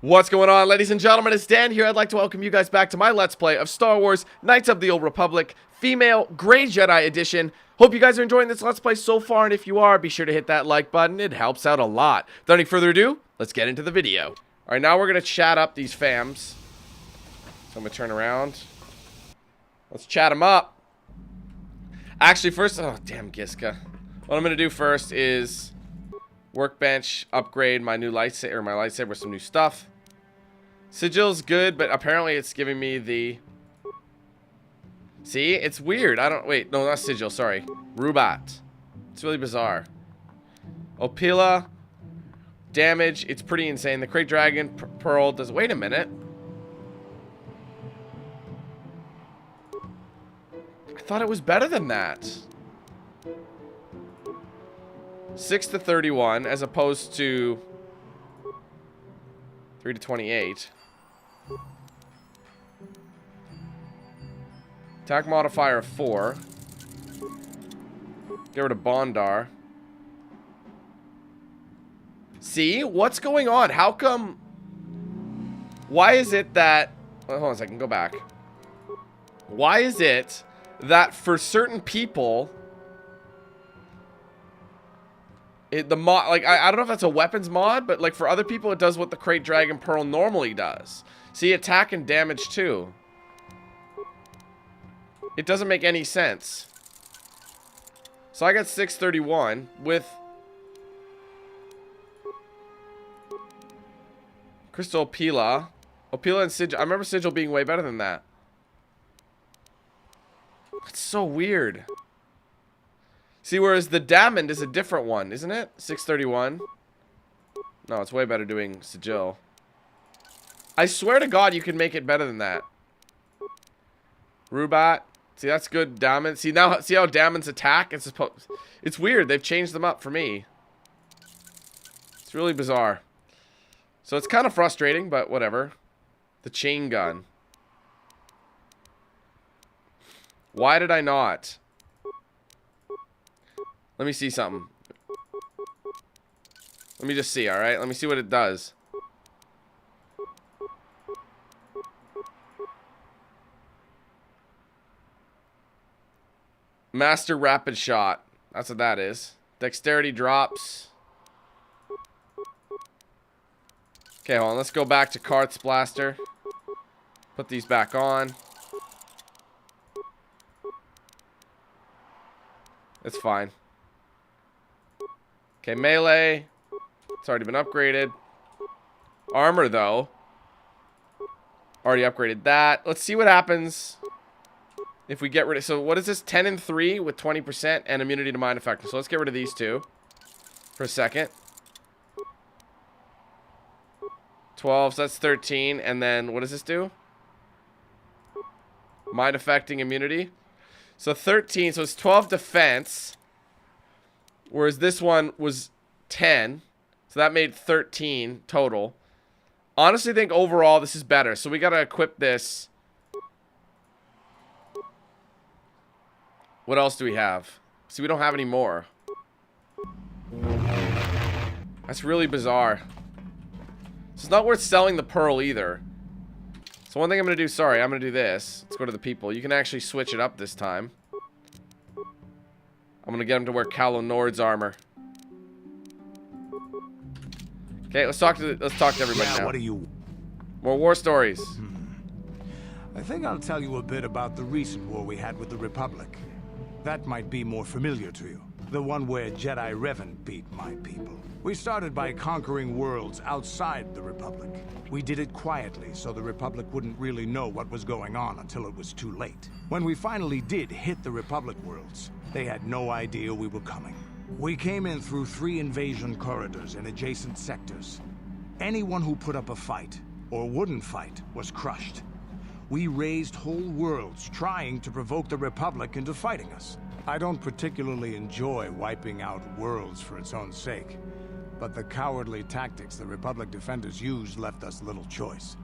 What's going on, ladies and gentlemen? It's Dan here. I'd like to welcome you guys back to my Let's Play of Star Wars Knights of the Old Republic Female Grey Jedi Edition. Hope you guys are enjoying this Let's Play so far, and if you are, be sure to hit that like button. It helps out a lot. Without any further ado, let's get into the video. Alright, now we're going to chat up these fams. So I'm going to turn around. Let's chat them up. Actually, first... Oh, damn Giska. What I'm going to do first is... workbench, upgrade my new lightsaber, my lightsaber with some new stuff. Sigil's good, but apparently it's giving me the... See? It's weird. I don't... Wait, no, not Sigil, sorry. Rubat. It's really bizarre. Opila. Damage. It's pretty insane. The Crate Dragon Pearl does... Wait a minute. I thought it was better than that. 6 to 31 as opposed to 3 to 28. Attack modifier of 4. Get rid of Bondar. See? What's going on? How come... Why is it that... Hold on a second. Go back. Why is it that for certain people... the mod, like, I don't know if that's a weapons mod, but like for other people it does what the Crate Dragon Pearl normally does. See, attack and damage too. It doesn't make any sense. So I got 631 with Crystal Opila. Opila and Sigil. I remember Sigil being way better than that. That's so weird. See, whereas the Damond is a different one, isn't it? 631. No, it's way better doing Sigil. I swear to God, you can make it better than that. Rubat. See, that's good. Damond. See now, see how Damond's attack? It's weird. They've changed them up for me. It's really bizarre. So it's kind of frustrating, but whatever. The chain gun. Why did I not? Let me see something. Let me just see, alright? Let me see what it does. Master Rapid Shot. That's what that is. Dexterity drops. Okay, hold on. Let's go back to Karth's Blaster. Put these back on. It's fine. Okay, melee. It's already been upgraded. Armor, though. Already upgraded that. Let's see what happens if we get rid of... So, what is this? 10 and 3 with 20% and immunity to mind effector. So, let's get rid of these two for a second. 12, so that's 13. And then, what does this do? Mind affecting immunity. So, 13. So, it's 12 defense. Whereas this one was 10. So that made 13 total. Honestly, I think overall this is better. So we got to equip this. What else do we have? See, we don't have any more. That's really bizarre. It's not worth selling the pearl either. So one thing I'm going to do, sorry, I'm going to do this. Let's go to the people. You can actually switch it up this time. I'm gonna get him to wear Calo Nord's armor. Okay, let's talk to everybody now. What are you? More war stories. I think I'll tell you a bit about the recent war we had with the Republic. That might be more familiar to you. The one where Jedi Revan beat my people. We started by conquering worlds outside the Republic. We did it quietly, so the Republic wouldn't really know what was going on until it was too late. When we finally did hit the Republic worlds, they had no idea we were coming. We came in through 3 invasion corridors in adjacent sectors. Anyone who put up a fight, or wouldn't fight, was crushed. We razed whole worlds trying to provoke the Republic into fighting us. I don't particularly enjoy wiping out worlds for its own sake, but the cowardly tactics the Republic defenders used left us little choice.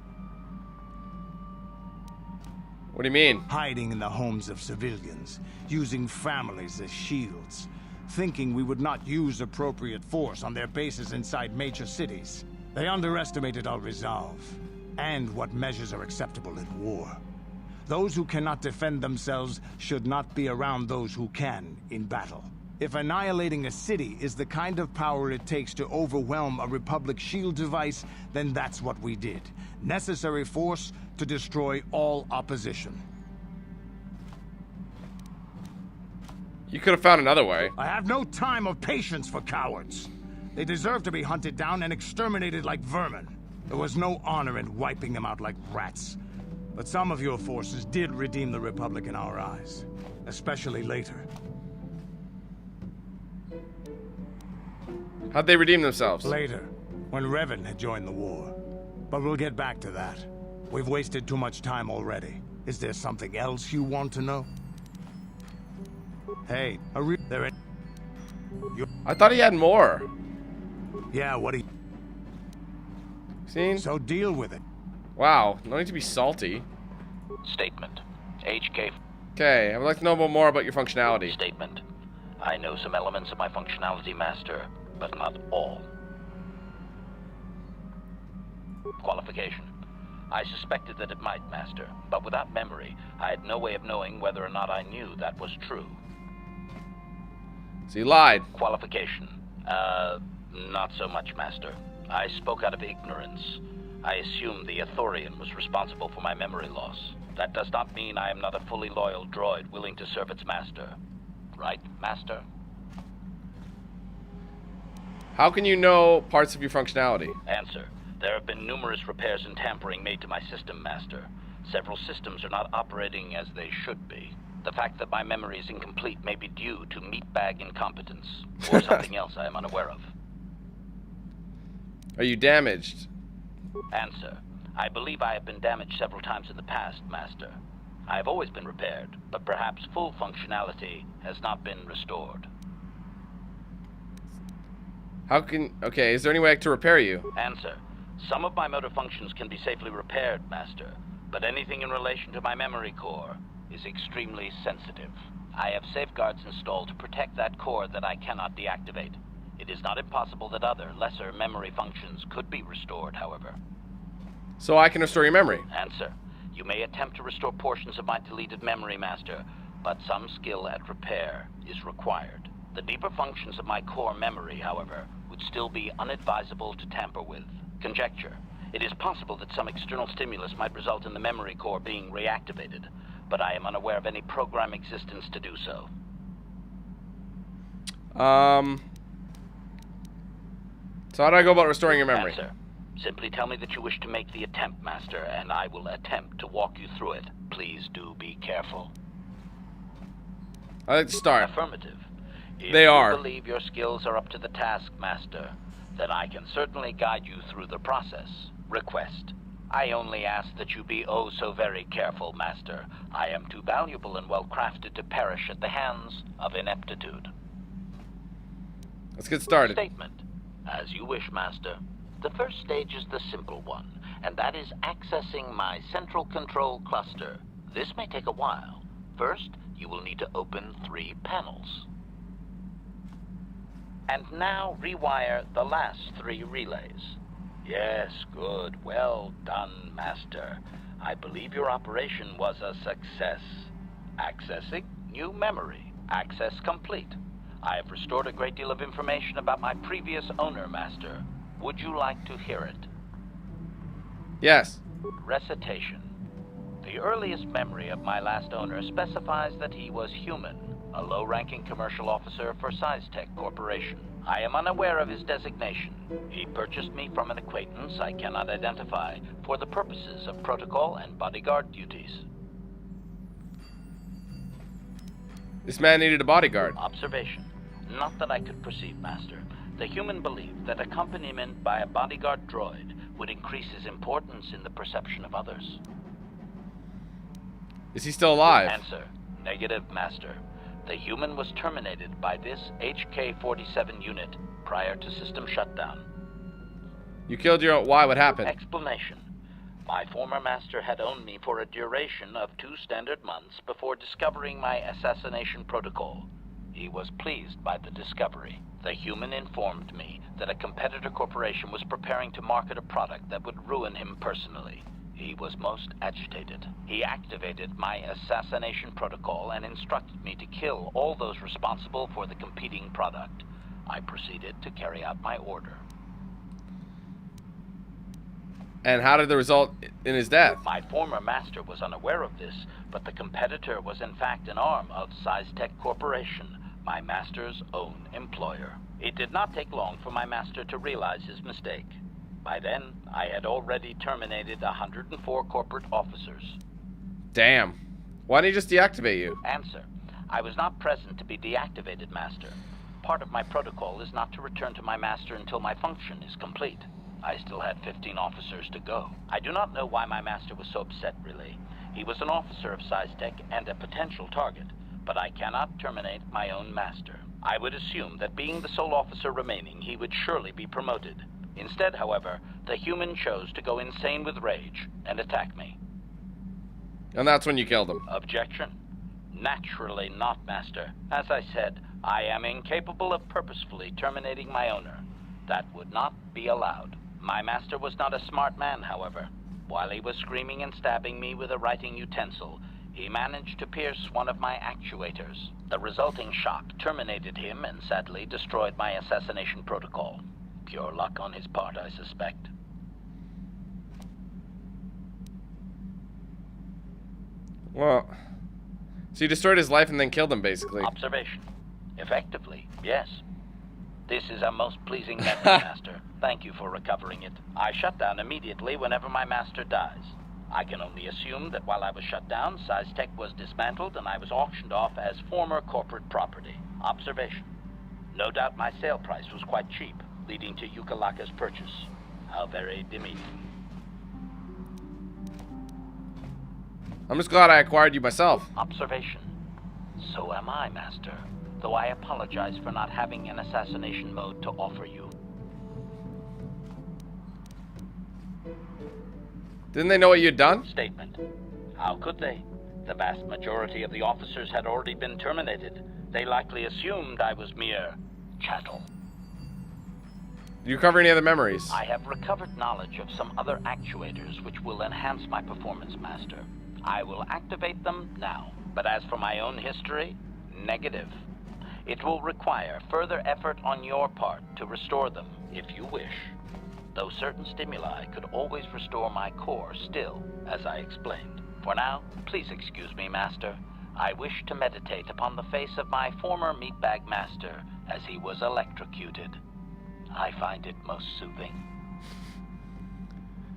What do you mean? Hiding in the homes of civilians, using families as shields, thinking we would not use appropriate force on their bases inside major cities. They underestimated our resolve, and what measures are acceptable in war. Those who cannot defend themselves should not be around those who can in battle. If annihilating a city is the kind of power it takes to overwhelm a Republic shield device, then that's what we did. Necessary force to destroy all opposition. You could have found another way. I have no time or patience for cowards. They deserve to be hunted down and exterminated like vermin. There was no honor in wiping them out like rats. But some of your forces did redeem the Republic in our eyes, especially later. How'd they redeem themselves? Later, when Revan had joined the war. But we'll get back to that. We've wasted too much time already. Is there something else you want to know? Hey, I thought he had more. Yeah, what do you... Seen? So deal with it. Wow, no need to be salty. Statement. HK. Okay, I would like to know more about your functionality. Statement. I know some elements of my functionality, Master, but not all. Qualification. I suspected that it might, Master, but without memory, I had no way of knowing whether or not I knew that was true. So you lied. Qualification. Not so much, Master. I spoke out of ignorance. I assumed the Ithorian was responsible for my memory loss. That does not mean I am not a fully loyal droid willing to serve its master. Right, Master? How can you know parts of your functionality? Answer. There have been numerous repairs and tampering made to my system, Master. Several systems are not operating as they should be. The fact that my memory is incomplete may be due to meatbag incompetence, or something else I am unaware of. Are you damaged? Answer. I believe I have been damaged several times in the past, Master. I have always been repaired, but perhaps full functionality has not been restored. Okay, is there any way to repair you? Answer. Some of my motor functions can be safely repaired, Master, but anything in relation to my memory core is extremely sensitive. I have safeguards installed to protect that core that I cannot deactivate. It is not impossible that other, lesser memory functions could be restored, however. So I can restore your memory? Answer. You may attempt to restore portions of my deleted memory, Master, but some skill at repair is required. The deeper functions of my core memory, however, would still be unadvisable to tamper with. Conjecture. It is possible that some external stimulus might result in the memory core being reactivated, but I am unaware of any program existence to do so. So how do I go about restoring your memory? Answer. Simply tell me that you wish to make the attempt, Master, and I will attempt to walk you through it. Please do be careful. I'd like to start. Affirmative. If They are. you believe your skills are up to the task, Master, then I can certainly guide you through the process. Request. I only ask that you be oh so very careful, Master. I am too valuable and well-crafted to perish at the hands of ineptitude. Let's get started. Statement. As you wish, Master. The first stage is the simple one, and that is accessing my central control cluster. This may take a while. First, you will need to open 3 panels. And now rewire the last 3 relays. Yes, good. Well done, Master. I believe your operation was a success. Accessing new memory. Access complete. I have restored a great deal of information about my previous owner, Master. Would you like to hear it? Yes. Recitation. The earliest memory of my last owner specifies that he was human, a low-ranking commercial officer for SciTech Corporation. I am unaware of his designation. He purchased me from an acquaintance I cannot identify for the purposes of protocol and bodyguard duties. This man needed a bodyguard. Observation. Not that I could perceive, Master. The human believed that accompaniment by a bodyguard droid would increase his importance in the perception of others. Is he still alive? Answer. Negative, Master. The human was terminated by this HK-47 unit prior to system shutdown. You killed your own... Why? What happened? Explanation. My former master had owned me for a duration of 2 standard months before discovering my assassination protocol. He was pleased by the discovery. The human informed me that a competitor corporation was preparing to market a product that would ruin him personally. He was most agitated. He activated my assassination protocol and instructed me to kill all those responsible for the competing product. I proceeded to carry out my order. And how did the result in his death? My former master was unaware of this, but the competitor was in fact an arm of SciTech Corporation, my master's own employer. It did not take long for my master to realize his mistake. By then, I had already terminated 104 corporate officers. Damn. Why didn't he just deactivate you? Answer: I was not present to be deactivated, Master. Part of my protocol is not to return to my master until my function is complete. I still had 15 officers to go. I do not know why my master was so upset, really. He was an officer of SciTech and a potential target, but I cannot terminate my own master. I would assume that being the sole officer remaining, he would surely be promoted. Instead, however, the human chose to go insane with rage and attack me. And that's when you killed him. Objection? Naturally not, Master. As I said, I am incapable of purposefully terminating my owner. That would not be allowed. My master was not a smart man, however. While he was screaming and stabbing me with a writing utensil, he managed to pierce one of my actuators. The resulting shock terminated him and sadly destroyed my assassination protocol. Pure luck on his part, I suspect. Well, so you destroyed his life and then killed him, basically. Observation. Effectively, yes. This is a most pleasing method, Master. Thank you for recovering it. I shut down immediately whenever my master dies. I can only assume that while I was shut down, SciTech was dismantled and I was auctioned off as former corporate property. Observation. No doubt my sale price was quite cheap, leading to Yukalaka's purchase. How very demeaning. I'm just glad I acquired you myself. Observation. So am I, Master. Though I apologize for not having an assassination mode to offer you. Didn't they know what you'd done? Statement. How could they? The vast majority of the officers had already been terminated. They likely assumed I was mere chattel. Did you recover any other memories? I have recovered knowledge of some other actuators which will enhance my performance, Master. I will activate them now. But as for my own history, negative. It will require further effort on your part to restore them, if you wish. Though certain stimuli could always restore my core still, as I explained. For now, please excuse me, Master. I wish to meditate upon the face of my former meatbag master as he was electrocuted. I find it most soothing.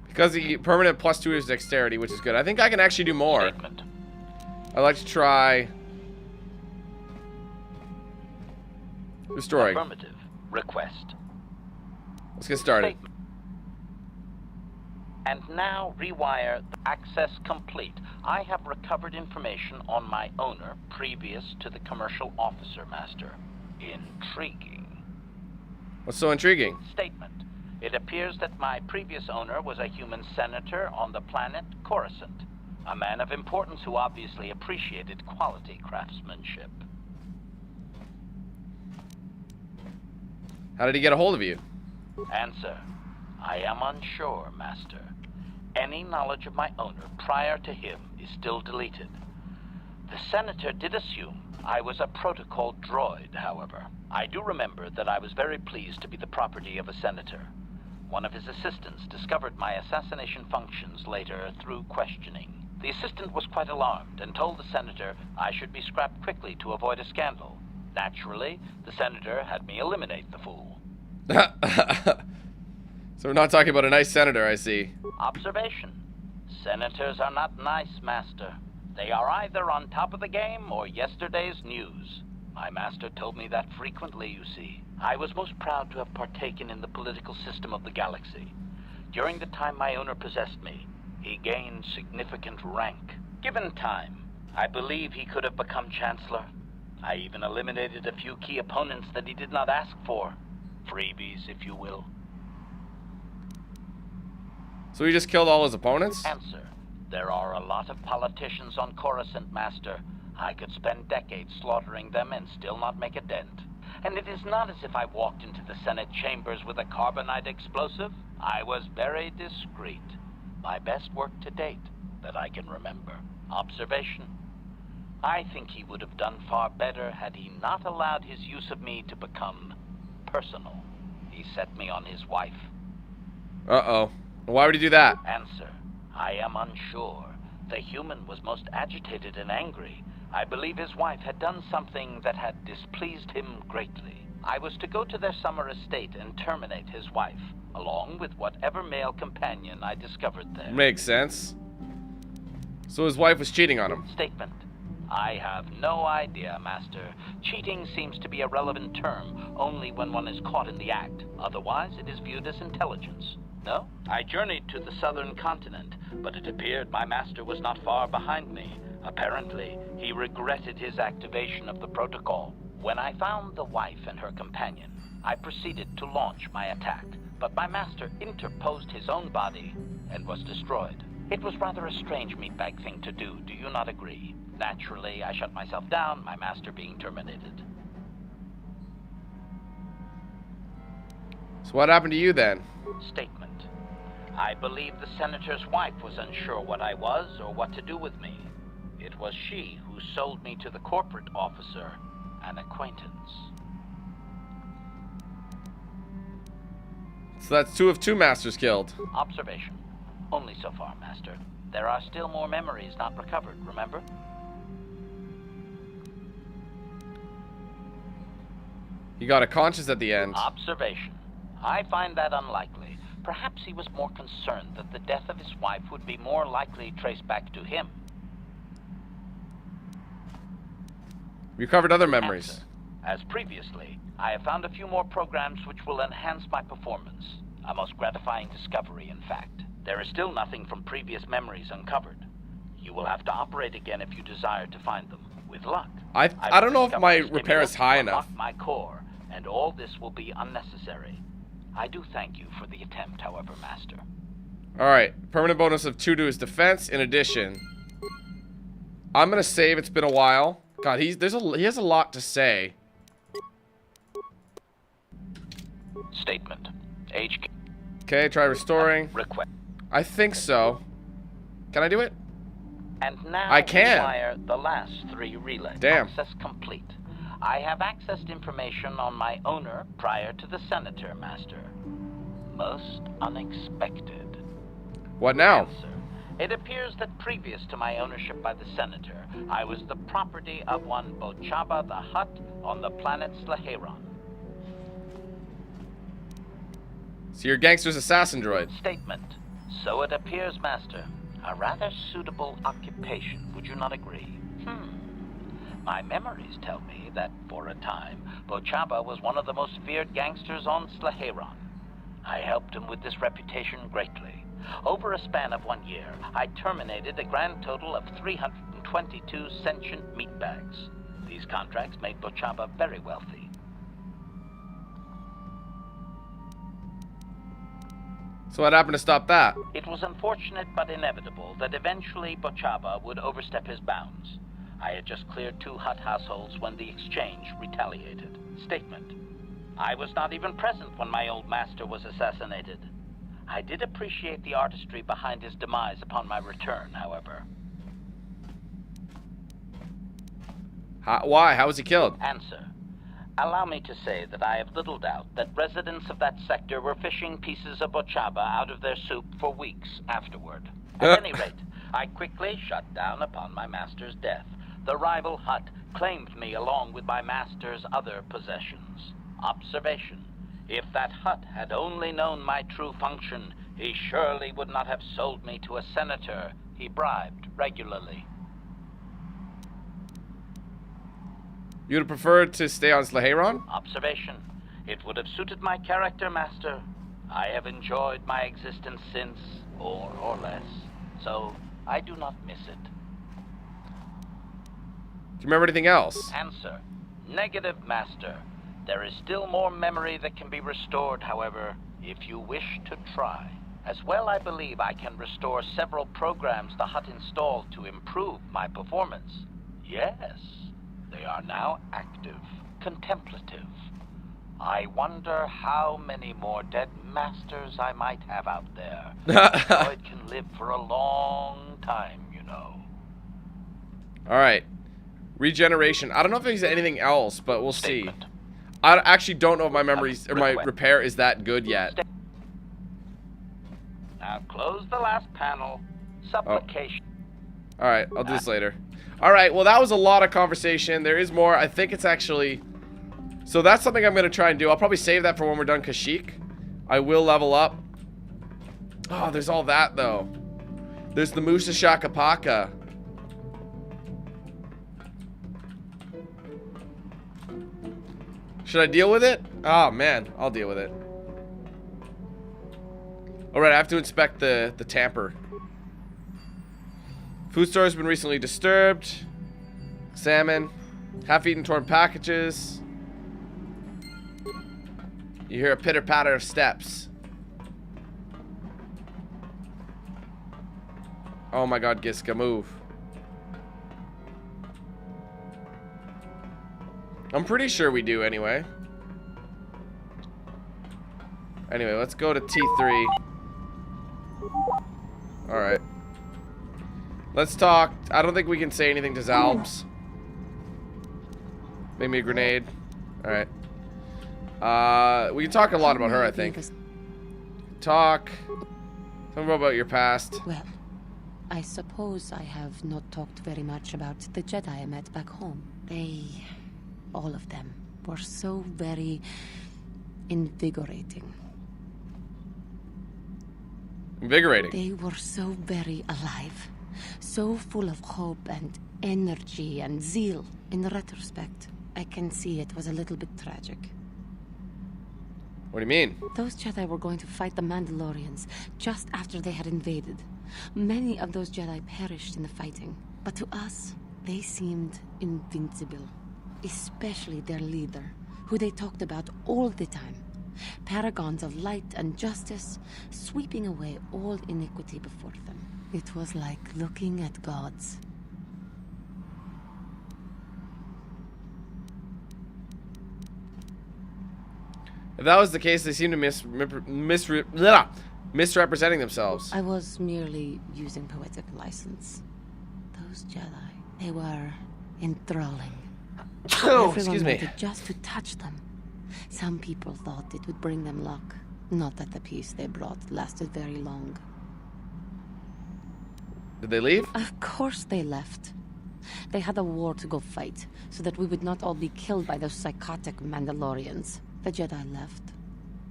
Because he permanent +2 to his dexterity, which is good. I think I can actually do more. Statement. I'd like to try destroying. Affirmative. Request. Let's get started. Statement. And now rewire. Access complete. I have recovered information on my owner previous to the commercial officer, Master. Intriguing. What's so intriguing? Statement. It appears that my previous owner was a human senator on the planet Coruscant. A man of importance who obviously appreciated quality craftsmanship. How did he get a hold of you? Answer. I am unsure, Master. Any knowledge of my owner prior to him is still deleted. The senator did assume I was a protocol droid, however. I do remember that I was very pleased to be the property of a senator. One of his assistants discovered my assassination functions later through questioning. The assistant was quite alarmed and told the senator I should be scrapped quickly to avoid a scandal. Naturally, the senator had me eliminate the fool. So we're not talking about a nice senator, I see. Observation. Senators are not nice, Master. They are either on top of the game or yesterday's news. My master told me that frequently, you see. I was most proud to have partaken in the political system of the galaxy. During the time my owner possessed me, he gained significant rank. Given time, I believe he could have become Chancellor. I even eliminated a few key opponents that he did not ask for. Freebies, if you will. So he just killed all his opponents? Answer. There are a lot of politicians on Coruscant, Master. I could spend decades slaughtering them and still not make a dent. And it is not as if I walked into the Senate chambers with a carbonite explosive. I was very discreet. My best work to date, that I can remember. Observation. I think he would have done far better had he not allowed his use of me to become personal. He set me on his wife. Uh-oh. Why would he do that? Answer. I am unsure. The human was most agitated and angry. I believe his wife had done something that had displeased him greatly. I was to go to their summer estate and terminate his wife, along with whatever male companion I discovered there. Makes sense. So his wife was cheating on him. Statement. I have no idea, Master. Cheating seems to be a relevant term only when one is caught in the act. Otherwise, it is viewed as intelligence. No? I journeyed to the southern continent, but it appeared my master was not far behind me. Apparently, he regretted his activation of the protocol. When I found the wife and her companion, I proceeded to launch my attack, but my master interposed his own body and was destroyed. It was rather a strange meatbag thing to do you not agree? Naturally, I shut myself down, my master being terminated. So what happened to you then? Statement. I believe the senator's wife was unsure what I was or what to do with me. It was she who sold me to the corporate officer, an acquaintance. So that's 2 of 2 masters killed. Observation. Only so far, Master. There are still more memories not recovered, remember? He got a conscience at the end. Observation. I find that unlikely. Perhaps he was more concerned that the death of his wife would be more likely traced back to him. Recovered other memories. Answer. As previously, I have found a few more programs which will enhance my performance. A most gratifying discovery, in fact. There is still nothing from previous memories uncovered. You will have to operate again if you desire to find them. With luck. I don't know if my repair is high enough. My core, and all this will be unnecessary. I do thank you for the attempt, however, Master. Alright, permanent bonus of 2 to his defense. In addition, I'm gonna save. It's been a while. God, he has a lot to say. Statement. HK. Okay, try restoring. Request. I think so. Can I do it? And now I can. Wire the last 3 relays. Damn. Access complete. I have accessed information on my owner prior to the Senator, Master. Most unexpected. What now? Answer. It appears that previous to my ownership by the Senator, I was the property of one Bochaba the Hutt on the planet Slaheron. So you're gangster's assassin droid. Statement. So it appears, Master. A rather suitable occupation, would you not agree? My memories tell me that, for a time, Bochaba was one of the most feared gangsters on Slaheron. I helped him with this reputation greatly. Over a span of 1 year, I terminated a grand total of 322 sentient meatbags. These contracts made Bochaba very wealthy. So what happened to stop that? It was unfortunate but inevitable that eventually Bochaba would overstep his bounds. I had just cleared 2 Hutt households when the exchange retaliated. Statement. I was not even present when my old master was assassinated. I did appreciate the artistry behind his demise upon my return, however. Why? How was he killed? Answer. Allow me to say that I have little doubt that residents of that sector were fishing pieces of Bochaba out of their soup for weeks afterward. At any rate, I quickly shut down upon my master's death. The rival Hutt claimed me along with my master's other possessions. Observation. If that Hutt had only known my true function, he surely would not have sold me to a senator he bribed regularly. You would have preferred to stay on Slaheron? Observation. It would have suited my character, Master. I have enjoyed my existence since, more or less, so I do not miss it. Do you remember anything else? Answer. Negative, Master. There is still more memory that can be restored, however, if you wish to try. As well, I believe I can restore several programs the Hutt installed to improve my performance. Yes, they are now active, contemplative. I wonder how many more dead masters I might have out there. Droid can live for a long time, you know. Alright. Regeneration. I don't know if there's anything else, but we'll Statement. see. I actually don't know if my memories or my repair is that good yet. Now close the last panel. Supplication. Alright, I'll do this later. Alright, well that was a lot of conversation. There is more. I think it's actually... So that's something I'm going to try and do. I'll probably save that for when we're done Kashyyyk. I will level up. Oh, there's all that though. There's the Musa Shakapaka. Should I deal with it? Oh man, I'll deal with it. Alright, I have to inspect the tamper. Food store has been recently disturbed. Salmon. Half-eaten torn packages. You hear a pitter-patter of steps. Oh my god, Giska, move. I'm pretty sure we do anyway. Anyway, let's go to T3. Alright. Let's talk. I don't think we can say anything to Zalbs. Make me a grenade. Alright. We can talk a lot about her, I think. Talk. Tell me about your past. Well, I suppose I have not talked very much about the Jedi I met back home. They, all of them, were so very invigorating. Invigorating. They were so very alive. So full of hope and energy and zeal. In retrospect, I can see it was a little bit tragic. What do you mean? Those Jedi were going to fight the Mandalorians just after they had invaded. Many of those Jedi perished in the fighting, but to us, they seemed invincible. Especially their leader, who they talked about all the time. Paragons of light and justice, sweeping away all iniquity before them. It was like looking at gods. If that was the case, they seem to misrepresenting themselves. I was merely using poetic license. Those Jedi, they were enthralling. Oh, Everyone excuse me. wanted just to touch them. Some people thought it would bring them luck. Not that the peace they brought lasted very long. Did they leave? Of course they left. They had a war to go fight, so that we would not all be killed by those psychotic Mandalorians. The Jedi left.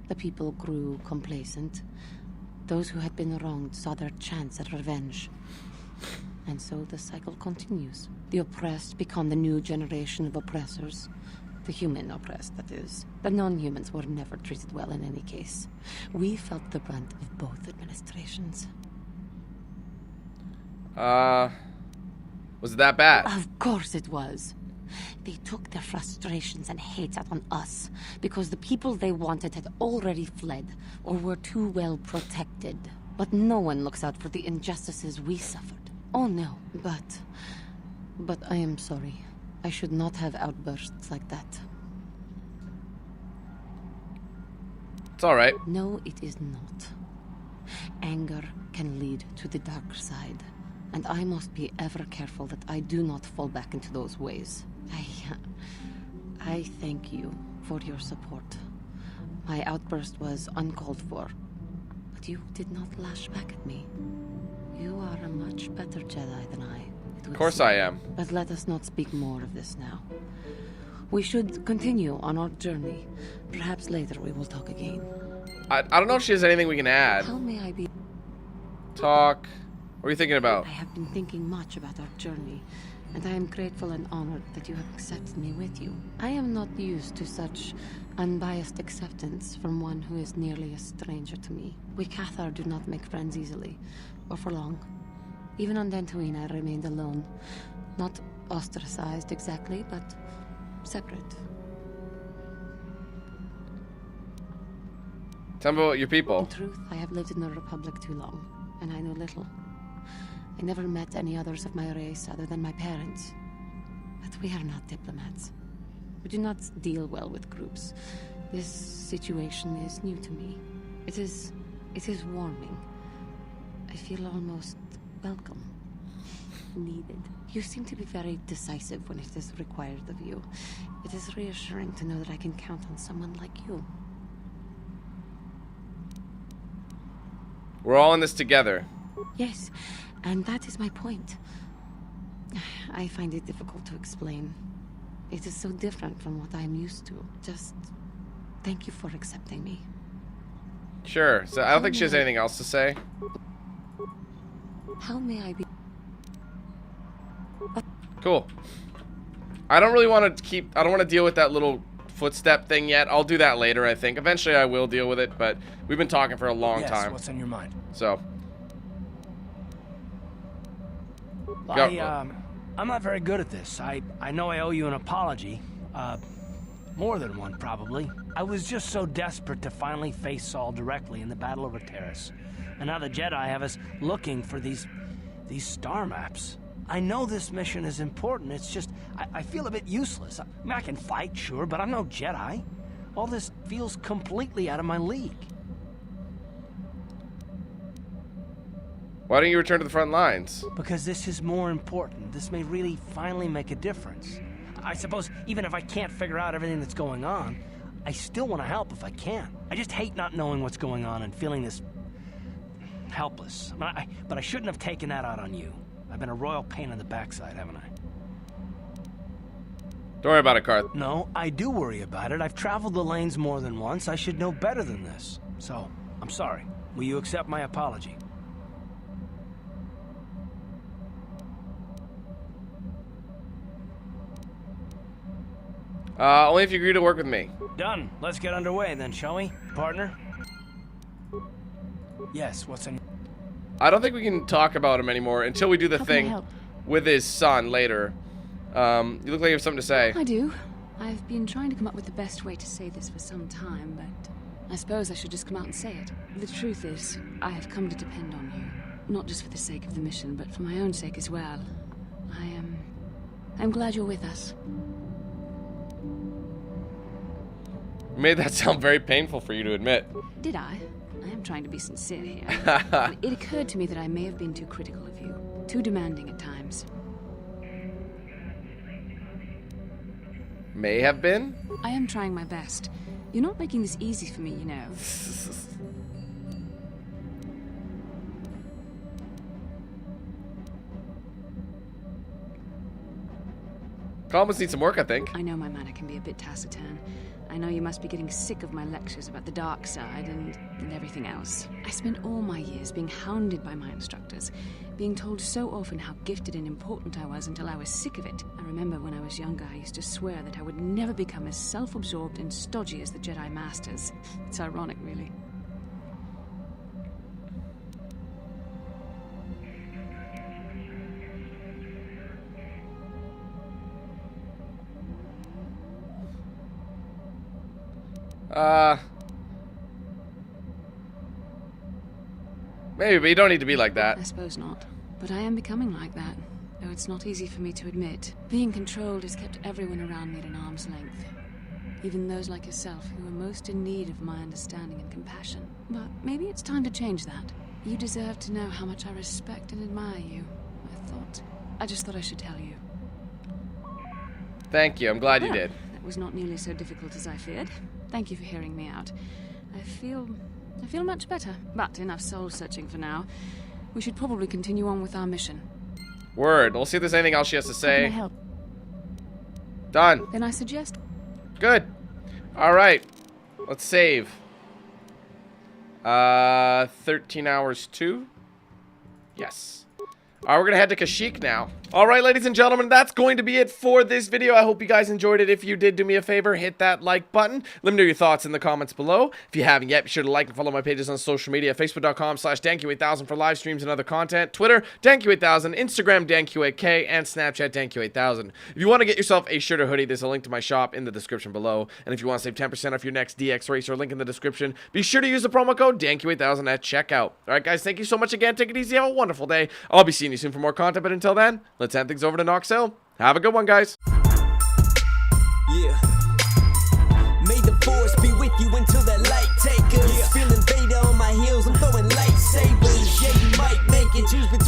The people grew complacent. Those who had been wronged saw their chance at revenge. And so the cycle continues. The oppressed become the new generation of oppressors. The human oppressed, that is. The non-humans were never treated well in any case. We felt the brunt of both administrations. Was it that bad? Of course it was. They took their frustrations and hate out on us because the people they wanted had already fled or were too well protected. But no one looks out for the injustices we suffered. Oh no, but I am sorry. I should not have outbursts like that. It's alright. No, it is not. Anger can lead to the dark side, and I must be ever careful that I do not fall back into those ways. I thank you for your support. My outburst was uncalled for, but you did not lash back at me. You are a much better Jedi than I. Of course I am. But let us not speak more of this now. We should continue on our journey. Perhaps later we will talk again. I don't know if she has anything we can add. How may I be? Talk. What are you thinking about? I have been thinking much about our journey, and I am grateful and honored that you have accepted me with you. I am not used to such unbiased acceptance from one who is nearly a stranger to me. We KotOR do not make friends easily, or for long. Even on Tatooine, I remained alone. Not ostracized exactly, but separate. Tell me about your people. In truth, I have lived in the Republic too long, and I know little. I never met any others of my race other than my parents. But we are not diplomats. We do not deal well with groups. This situation is new to me. It is warming. I feel almost welcome. Needed. You seem to be very decisive when it is required of you. It is reassuring to know that I can count on someone like you. We're all in this together. Yes, and that is my point. I find it difficult to explain. It is so different from what I am used to. Just thank you for accepting me. Sure. So I don't think she has anything else to say. How may I be? Cool. I don't really want to I don't want to deal with that little footstep thing yet. I'll do that later, I think. Eventually I will deal with it, but we've been talking for a long time. What's on your mind? So. I'm not very good at this. I know I owe you an apology. More than one, probably. I was just so desperate to finally face Saul directly in the Battle over Terrace. And now the Jedi have us looking for these star maps. I know this mission is important, it's just, I feel a bit useless. I mean, I can fight, sure, but I'm no Jedi. All this feels completely out of my league. Why don't you return to the front lines? Because this is more important. This may really finally make a difference. I suppose even if I can't figure out everything that's going on, I still want to help if I can. I just hate not knowing what's going on and feeling this helpless. But I shouldn't have taken that out on you. I've been a royal pain in the backside, haven't I? Don't worry about it, Karth. No, I do worry about it. I've traveled the lanes more than once. I should know better than this. So, I'm sorry. Will you accept my apology? Only if you agree to work with me. Done. Let's get underway then, shall we? Partner? Yes, what's in... I don't think we can talk about him anymore until we do the thing with his son later. You look like you have something to say. I do. I've been trying to come up with the best way to say this for some time, but I suppose I should just come out and say it. The truth is, I have come to depend on you. Not just for the sake of the mission, but for my own sake as well. I'm glad you're with us. You made that sound very painful for you to admit. Did I? I am trying to be sincere here. It occurred to me that I may have been too critical of you. Too demanding at times. May have been? I am trying my best. You're not making this easy for me, you know. Columns need some work, I think. I know my manner can be a bit taciturn. I know you must be getting sick of my lectures about the dark side and everything else. I spent all my years being hounded by my instructors, being told so often how gifted and important I was until I was sick of it. I remember when I was younger, I used to swear that I would never become as self-absorbed and stodgy as the Jedi Masters. It's ironic, really. Maybe, but you don't need to be like that. I suppose not. But I am becoming like that, though it's not easy for me to admit. Being controlled has kept everyone around me at an arm's length. Even those like yourself who are most in need of my understanding and compassion. But maybe it's time to change that. You deserve to know how much I respect and admire you. I just thought I should tell you. Thank you, I'm glad you did. That was not nearly so difficult as I feared. Thank you for hearing me out. I feel much better, but enough soul-searching for now. We should probably continue on with our mission. Word. We'll see if there's anything else she has to say. How can I help? Done. Then I suggest... Good. Alright. Let's save. 13 hours 2? Yes. Alright, we're gonna head to Kashyyyk now. Alright, ladies and gentlemen, that's going to be it for this video. I hope you guys enjoyed it. If you did, do me a favor, hit that like button. Let me know your thoughts in the comments below. If you haven't yet, be sure to like and follow my pages on social media. Facebook.com/DanQ8000 for live streams and other content. Twitter, DanQ8000. Instagram, DanQ8K. And Snapchat, DanQ8000. If you want to get yourself a shirt or hoodie, there's a link to my shop in the description below. And if you want to save 10% off your next DX Racer, link in the description. Be sure to use the promo code DanQ8000 at checkout. Alright, guys, thank you so much again. Take it easy. Have a wonderful day. I'll be seeing you soon for more content, but until then, let's hand things over to Noxel. Have a good one, guys. can choose between